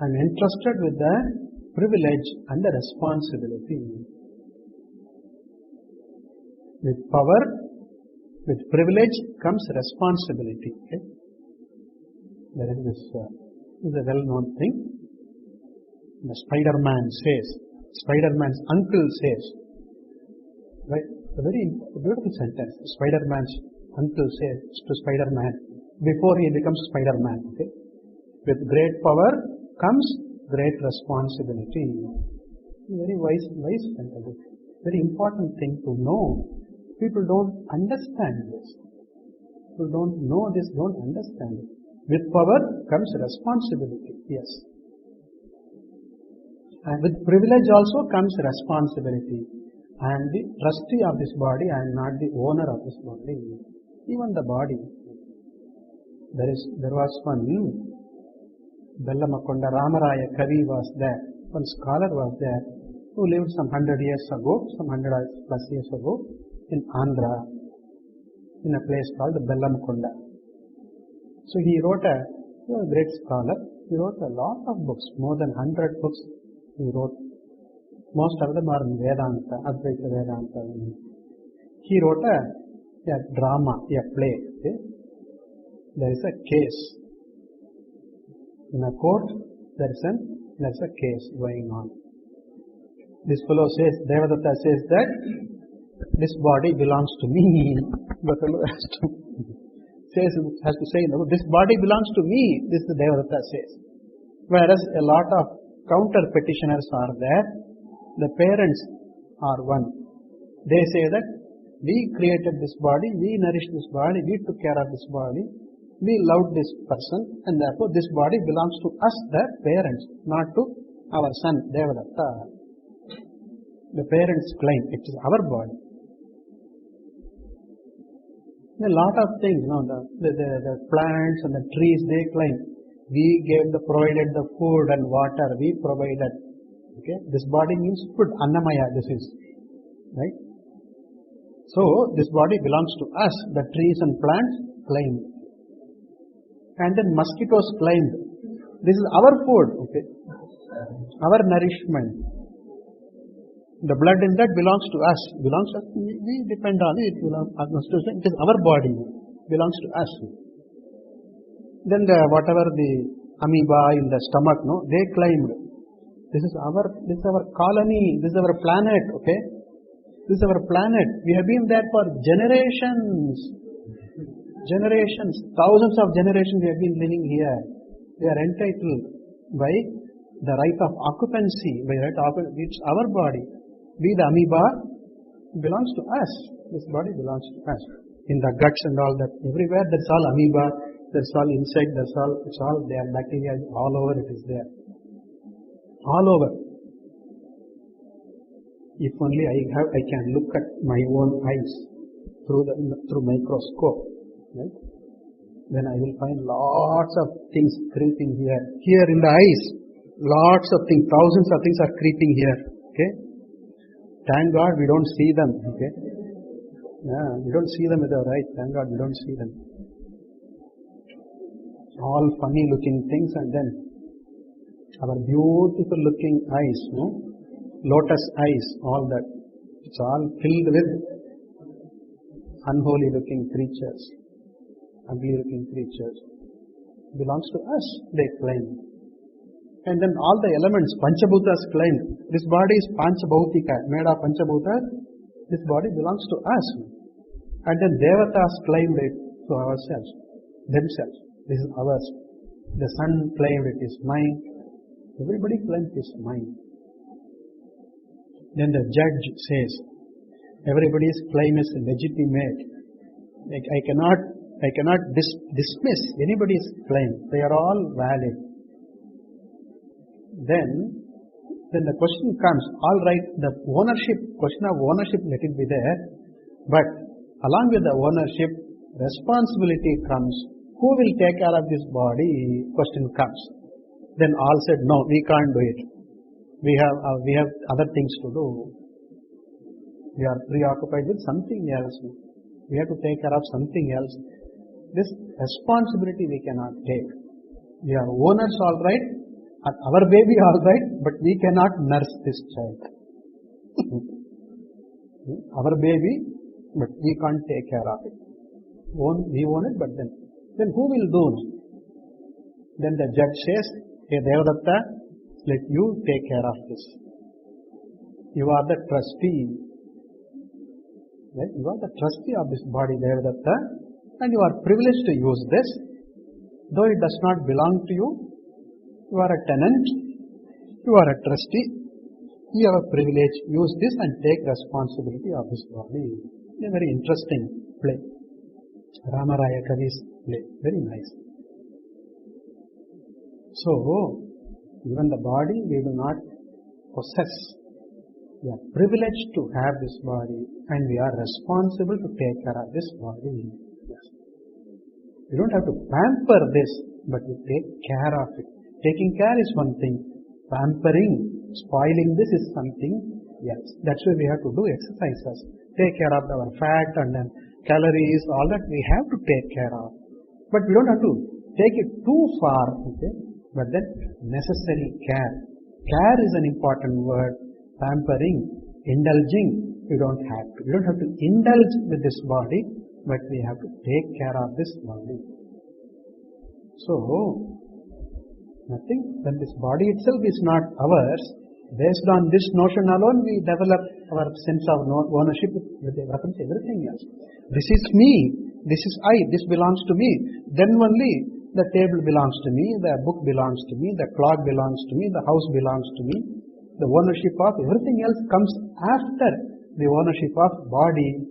I am entrusted with the privilege and the responsibility. With power, with privilege comes responsibility. Okay? There is this is a well-known thing. The Spider-Man says, Spider-Man's uncle says, right? A very beautiful sentence. Spider-Man's uncle says to Spider-Man before he becomes Spider-Man. Okay? With great power comes great responsibility. Very wise sentence. Very important thing to know. People don't understand this. People don't know this, don't understand it. With power comes responsibility. Yes. And with privilege also comes responsibility. I am the trustee of this body, I am not the owner of this body. Even the body. There was one Bellamakonda Ramaraya Kavi was there. One scholar was there who lived some 100 years ago, some 100 plus years ago in Andhra, in a place called Bellamakonda. So he wrote he was a great scholar. He wrote a lot of books, more than 100 books he wrote. Most of them are in Vedanta, Advaita Vedanta. He wrote a drama, a play. Okay? There is a case. In a court, there is a case going on. This fellow says, Devadatta says that this body belongs to me. The fellow has to say, no, this body belongs to me. This the Devadatta says. Whereas a lot of counter petitioners are there. The parents are one. They say that we created this body, we nourished this body, we took care of this body, we loved this person, and therefore this body belongs to us, the parents, not to our son Devadatta. The parents claim it is our body. A lot of things, the plants and the trees, they claim we provided the food and water, we provided. Okay, this body means food, Annamaya, this is, right? So, this body belongs to us, the trees and plants claim. And then mosquitoes claimed, this is our food, okay, our nourishment. The blood in that belongs to us. Belongs to us. We depend on it. It belongs to us. It is our body. Belongs to us. Then whatever the amoeba in the stomach, no, they claimed this is our colony. This is our planet. Okay, this is our planet. We have been there for generations. Generations, thousands of generations we have been living here. We are entitled by the right of occupancy. By right of occupancy, it's our body. We, the amoeba, belongs to us. This body belongs to us. In the guts and all that, everywhere that's all amoeba, that's all insect, it's all there. Bacteria all over, it is there. All over. If only I can look at my own eyes through microscope, right? Then I will find lots of things creeping here. Here in the eyes, lots of things, thousands of things are creeping here. Okay? Thank God we don't see them. Okay? Yeah, we don't see them with our eyes. Thank God we don't see them. All funny looking things, and then our beautiful looking eyes, no? Lotus eyes, all that. It's all filled with unholy looking creatures, ugly looking creatures. Belongs to us, they claim. And then all the elements, Panchabhutas claimed, this body is Panchabhautika, made of Panchabhutas, this body belongs to us. And then Devatas claimed it to ourselves, themselves. This is ours. The sun claimed it is mine. Everybody claims it is mine. Then the judge says, everybody's claim is legitimate. I cannot dismiss anybody's claim. They are all valid. Then the question comes, all right, the question of ownership, let it be there, but along with the ownership, responsibility comes. Who will take care of this body? Question comes. Then all said, no, we can't do it. We have other things to do. We are preoccupied with something else. We have to take care of something else. This responsibility we cannot take. We are owners, all right, our baby, all right, but we cannot nurse this child. Our baby, but we can't take care of it. We own it, but then who will do? Then the judge says, hey Devadatta, let you take care of this. You are the trustee. Right? You are the trustee of this body, Devadatta, and you are privileged to use this. Though it does not belong to you, you are a tenant, you are a trustee, you have a privilege. Use this and take responsibility of this body. A very interesting play. Ramaraya Kavi's play. Very nice. So, even the body we do not possess. We are privileged to have this body and we are responsible to take care of this body. Yes. We don't have to pamper this, but we take care of it. Taking care is one thing. Pampering, spoiling this is something else. That's why we have to do exercises. Take care of our fat and then calories, all that we have to take care of. But we don't have to take it too far. Okay? But then necessary care. Care is an important word. Pampering, indulging, we don't have to. We don't have to indulge with this body, but we have to take care of this body. So, nothing, when this body itself is not ours, based on this notion alone, we develop our sense of ownership with everything else. This is me, this is I, this belongs to me. Then only the table belongs to me, the book belongs to me, the clock belongs to me, the house belongs to me. The ownership of everything else comes after the ownership of body.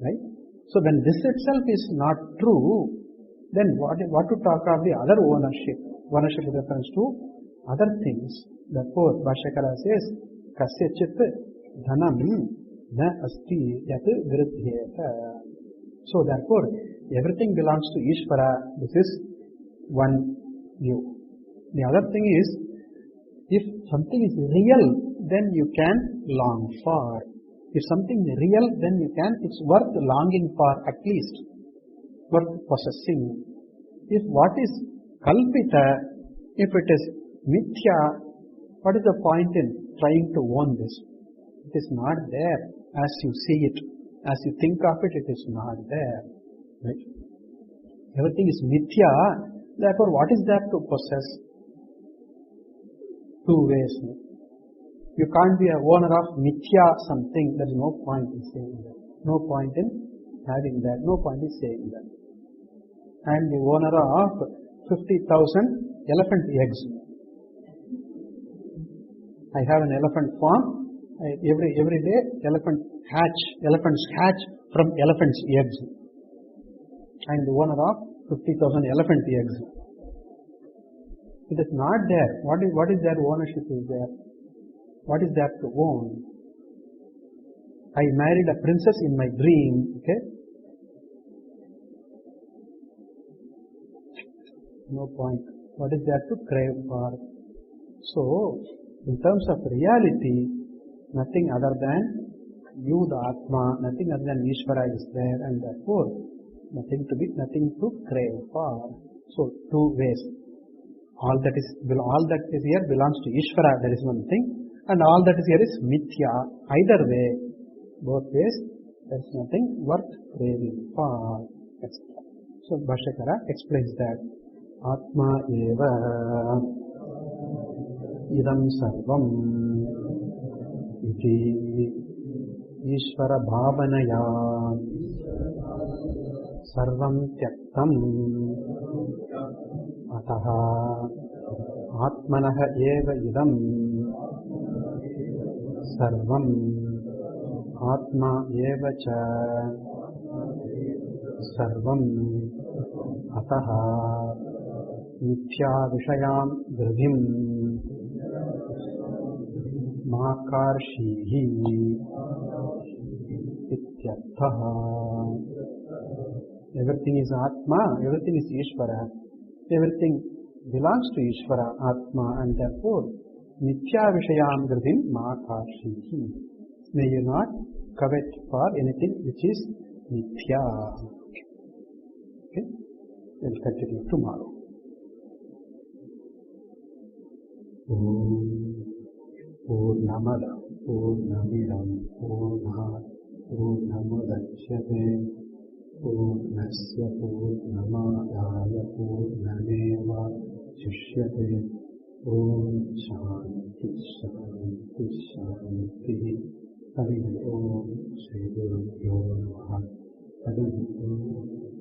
Right? So when this itself is not true, then what to talk of the other ownership? Ownership with reference to other things. Therefore, Bhashyakara says, Kasya chit dhanam na asti yat viruddhyeta. So therefore, everything belongs to Ishvara. This is one view. The other thing is, if something is real, then you can long for. If something is real, then it's worth longing for at least, worth possessing. If what is kalpita, if it is mithya, what is the point in trying to own this? It is not there as you see it. As you think of it, it is not there. Right? Everything is mithya. Therefore, what is there to possess? Two ways. You can't be a owner of mithya something. There is no point in saying that. No point in having that. No point in saying that. I am the owner of 50,000 elephant eggs. I have an elephant farm. Every day elephants hatch from elephants' eggs. I am the owner of 50,000 elephant eggs. It is not there. What is their ownership is there? What is there to own? I married a princess in my dream. Okay? No point. What is there to crave for? So, in terms of reality, nothing other than you, the Atma, nothing other than Ishvara is there, and therefore nothing to crave for. So, two ways. All that is here belongs to Ishvara, that is one thing, and all that is here is mithya. Either way, both ways, there is nothing worth craving for, etc. So, Bhashyakara explains that Atma eva idam sarvam iti Ishvara bhavanaya sarvam tyaktam ataha atmanaha eva idam sarvam atma eva cha sarvam ataha mithya vishayam dhrivim makarshīhi ityarthaha. Everything is Atma, everything is Ishvara, everything belongs to Ishvara, Atma, and therefore mithya vishayam dhrivim makarshīhi. May you not covet for anything which is mithya. Okay? We will continue tomorrow. Purnamada Purnamidam Purnat Purnamudachyate Purnasya Purnamadaya Purnameva Shishyate. Om Shanti Shanti Shanti. Hari Om Sri Guru Namaha. Hari Om.